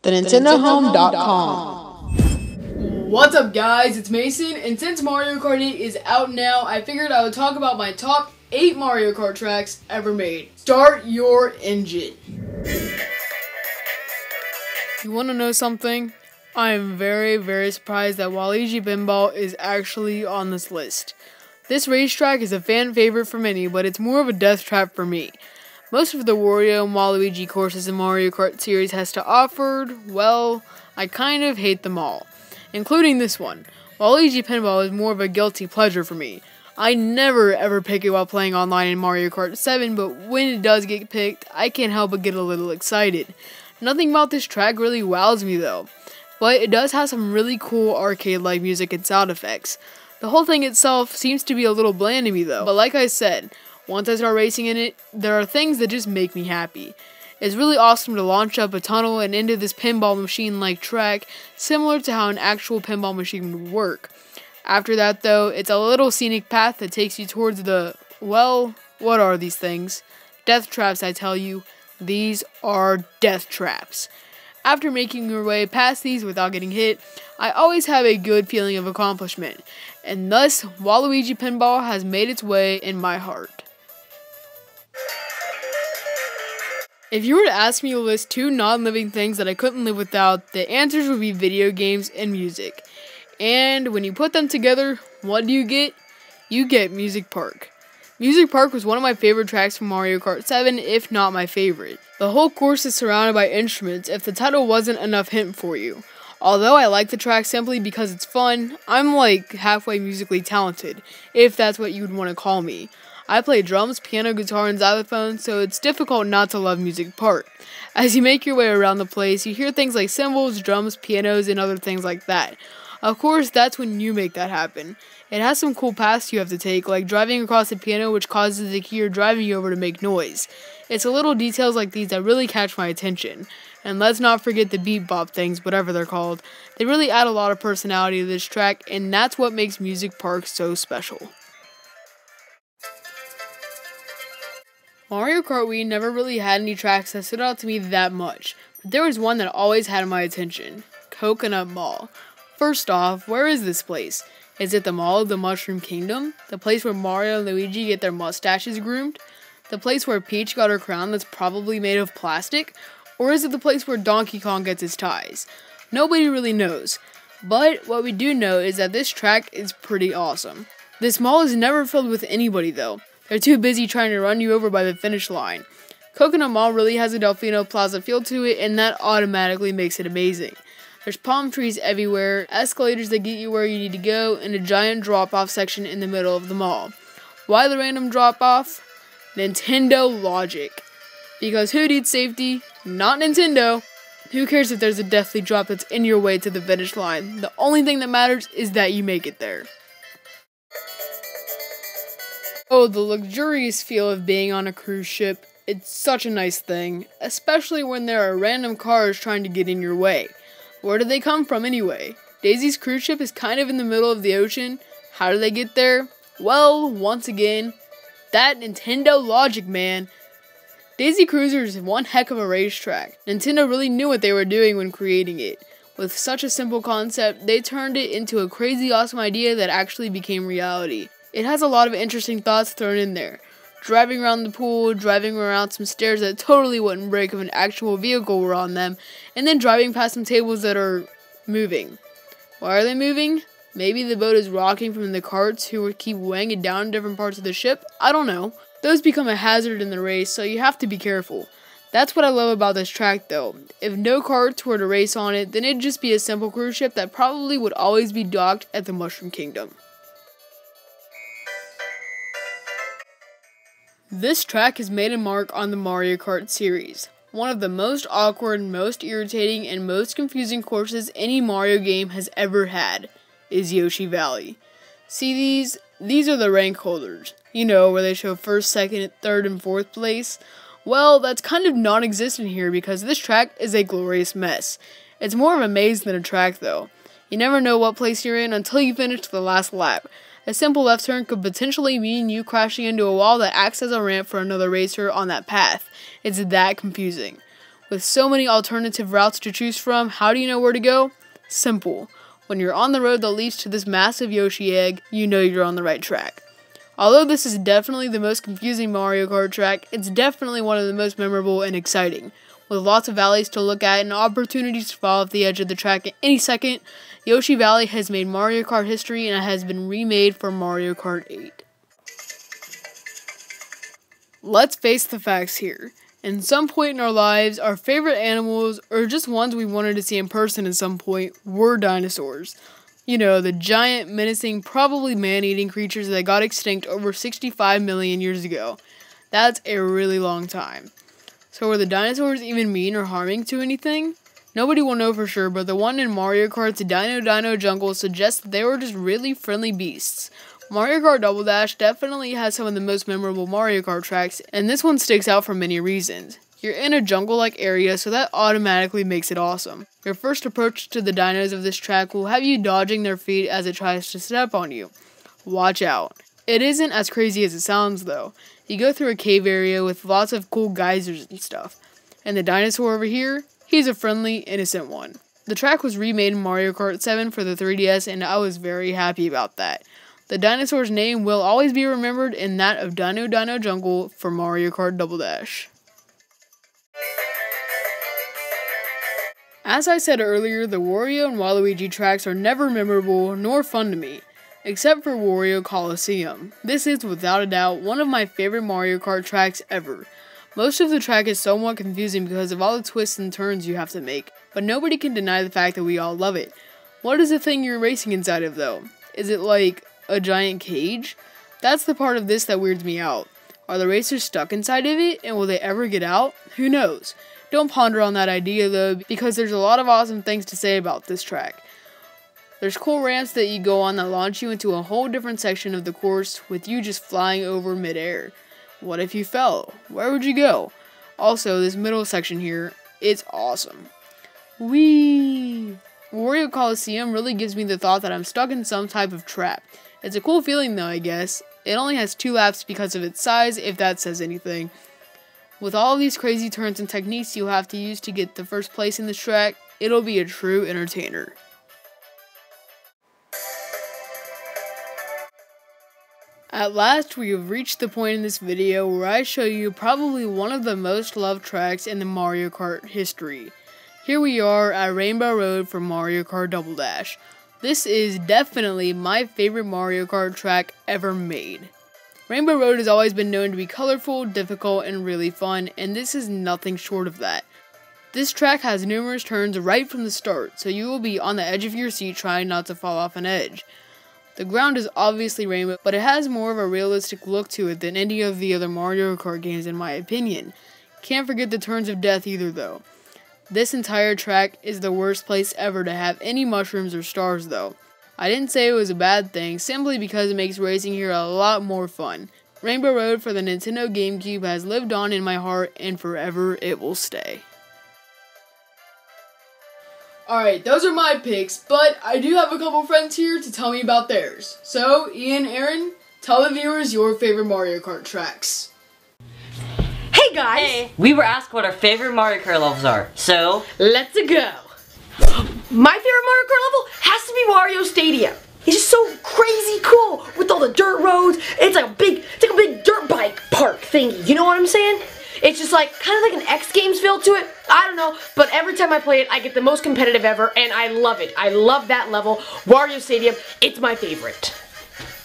TheNintendoHome.com. What's up, guys? It's Mason, and since Mario Kart 8 is out now, I figured I would talk about my top 8 Mario Kart tracks ever made. Start your engine. You want to know something? I am very surprised that Waluigi Pinball is actually on this list. This racetrack is a fan favorite for many, but it's more of a death trap for me. Most of the Wario and Waluigi courses in Mario Kart series has to offer, well, I kind of hate them all, including this one. Waluigi Pinball is more of a guilty pleasure for me. I never ever pick it while playing online in Mario Kart 7, but when it does get picked, I can't help but get a little excited. Nothing about this track really wows me though, but it does have some really cool arcade-like music and sound effects. The whole thing itself seems to be a little bland to me though, but like I said, once I start racing in it, there are things that just make me happy. It's really awesome to launch up a tunnel and into this pinball machine-like track, similar to how an actual pinball machine would work. After that though, it's a little scenic path that takes you towards the, well, what are these things? Death traps, I tell you. These are death traps. After making your way past these without getting hit, I always have a good feeling of accomplishment, and thus, Waluigi Pinball has made its way in my heart. If you were to ask me to list 2 non-living things that I couldn't live without, the answers would be video games and music. And when you put them together, what do you get? You get Music Park. Music Park was one of my favorite tracks from Mario Kart 7, if not my favorite. The whole course is surrounded by instruments if the title wasn't enough hint for you. Although I like the track simply because it's fun, I'm like halfway musically talented, if that's what you'd want to call me. I play drums, piano, guitar, and xylophone, so it's difficult not to love Music Park. As you make your way around the place, you hear things like cymbals, drums, pianos, and other things like that. Of course, that's when you make that happen. It has some cool paths you have to take, like driving across the piano, which causes the key you're driving over to make noise. It's the little details like these that really catch my attention. And let's not forget the beat bop things, whatever they're called. They really add a lot of personality to this track, and that's what makes Music Park so special. Mario Kart Wii never really had any tracks that stood out to me that much, but there was one that always had my attention: Coconut Mall. First off, where is this place? Is it the Mall of the Mushroom Kingdom? The place where Mario and Luigi get their mustaches groomed? The place where Peach got her crown that's probably made of plastic? Or is it the place where Donkey Kong gets his ties? Nobody really knows, but what we do know is that this track is pretty awesome. This mall is never filled with anybody though. They're too busy trying to run you over by the finish line. Coconut Mall really has a Delfino Plaza feel to it, and that automatically makes it amazing. There's palm trees everywhere, escalators that get you where you need to go, and a giant drop-off section in the middle of the mall. Why the random drop-off? Nintendo logic. Because who needs safety? Not Nintendo. Who cares if there's a deathly drop that's in your way to the finish line? The only thing that matters is that you make it there. Oh, the luxurious feel of being on a cruise ship. It's such a nice thing, especially when there are random cars trying to get in your way. Where do they come from anyway? Daisy's cruise ship is kind of in the middle of the ocean. How do they get there? Well, once again, that Nintendo logic, man. Daisy Cruiser is one heck of a racetrack. Nintendo really knew what they were doing when creating it. With such a simple concept, they turned it into a crazy awesome idea that actually became reality. It has a lot of interesting thoughts thrown in there. Driving around the pool, driving around some stairs that totally wouldn't break if an actual vehicle were on them, and then driving past some tables that are moving. Why are they moving? Maybe the boat is rocking from the carts who would keep weighing it down in different parts of the ship? I don't know. Those become a hazard in the race, so you have to be careful. That's what I love about this track though. If no carts were to race on it, then it'd just be a simple cruise ship that probably would always be docked at the Mushroom Kingdom. This track has made a mark on the Mario Kart series. One of the most awkward, most irritating, and most confusing courses any Mario game has ever had is Yoshi Valley. See these are the rank holders. You know, where they show first, second, third, and fourth place. Well, that's kind of non-existent here because this track is a glorious mess. It's more of a maze than a track though. You never know what place you're in until you finish the last lap. A simple left turn could potentially mean you crashing into a wall that acts as a ramp for another racer on that path. It's that confusing. With so many alternative routes to choose from, how do you know where to go? Simple. When you're on the road that leads to this massive Yoshi egg, you know you're on the right track. Although this is definitely the most confusing Mario Kart track, it's definitely one of the most memorable and exciting. With lots of valleys to look at and opportunities to fall off the edge of the track at any second, Yoshi Valley has made Mario Kart history and it has been remade for Mario Kart 8. Let's face the facts here. In some point in our lives, our favorite animals, or just ones we wanted to see in person at some point, were dinosaurs. You know, the giant, menacing, probably man-eating creatures that got extinct over 65 million years ago. That's a really long time. So were the dinosaurs even mean or harming to anything? Nobody will know for sure, but the one in Mario Kart's Dino Jungle suggests that they were just really friendly beasts. Mario Kart Double Dash definitely has some of the most memorable Mario Kart tracks, and this one sticks out for many reasons. You're in a jungle-like area, so that automatically makes it awesome. Your first approach to the dinos of this track will have you dodging their feet as it tries to step on you. Watch out. It isn't as crazy as it sounds though. You go through a cave area with lots of cool geysers and stuff. And the dinosaur over here, he's a friendly, innocent one. The track was remade in Mario Kart 7 for the 3DS, and I was very happy about that. The dinosaur's name will always be remembered in that of Dino Jungle for Mario Kart Double Dash. As I said earlier, the Wario and Waluigi tracks are never memorable nor fun to me, except for Wario Colosseum. This is, without a doubt, one of my favorite Mario Kart tracks ever. Most of the track is somewhat confusing because of all the twists and turns you have to make, but nobody can deny the fact that we all love it. What is the thing you're racing inside of though? Is it like a giant cage? That's the part of this that weirds me out. Are the racers stuck inside of it, and will they ever get out? Who knows? Don't ponder on that idea though, because there's a lot of awesome things to say about this track. There's cool ramps that you go on that launch you into a whole different section of the course with you just flying over midair. What if you fell? Where would you go? Also, this middle section here, it's awesome. Whee! Wario Colosseum really gives me the thought that I'm stuck in some type of trap. It's a cool feeling though, I guess. It only has 2 laps because of its size, if that says anything. With all of these crazy turns and techniques you'll have to use to get the first place in this track, it'll be a true entertainer. At last, we have reached the point in this video where I show you probably one of the most loved tracks in the Mario Kart history. Here we are at Rainbow Road for Mario Kart Double Dash. This is definitely my favorite Mario Kart track ever made. Rainbow Road has always been known to be colorful, difficult, and really fun, and this is nothing short of that. This track has numerous turns right from the start, so you will be on the edge of your seat trying not to fall off an edge. The ground is obviously rainbow, but it has more of a realistic look to it than any of the other Mario Kart games in my opinion. Can't forget the turns of death either though. This entire track is the worst place ever to have any mushrooms or stars though. I didn't say it was a bad thing, simply because it makes racing here a lot more fun. Rainbow Road for the Nintendo GameCube has lived on in my heart, and forever it will stay. Alright, those are my picks, but I do have a couple friends here to tell me about theirs. So, Ian, Aaron, tell the viewers your favorite Mario Kart tracks. Hey guys! Hey, we were asked what our favorite Mario Kart levels are, so let's go! My favorite Mario Kart level has to be Wario Stadium. It's just so crazy cool with all the dirt roads. It's like a big dirt bike park thingy. You know what I'm saying? It's just like kind of like an X Games feel to it. I don't know, but every time I play it, I get the most competitive ever, and I love it. I love that level. Wario Stadium, it's my favorite.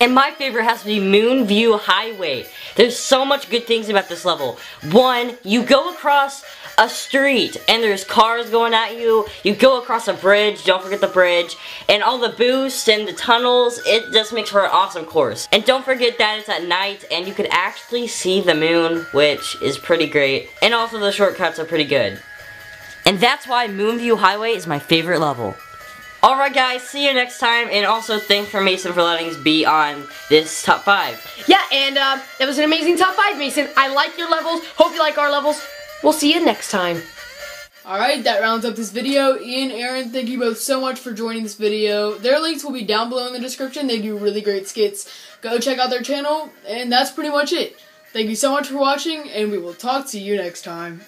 And my favorite has to be Moonview Highway. There's so much good things about this level. One, you go across a street and there's cars going at you. You go across a bridge, don't forget the bridge. And all the boosts and the tunnels, it just makes for an awesome course. And don't forget that it's at night and you can actually see the moon, which is pretty great. And also the shortcuts are pretty good. And that's why Moonview Highway is my favorite level. Alright guys, see you next time, and also thanks for Mason for letting us be on this top 5. Yeah, and that was an amazing top 5, Mason. I like your levels, hope you like our levels. We'll see you next time. Alright, that rounds up this video. Ian, Aaron, thank you both so much for joining this video. Their links will be down below in the description. They do really great skits. Go check out their channel, and that's pretty much it. Thank you so much for watching, and we will talk to you next time.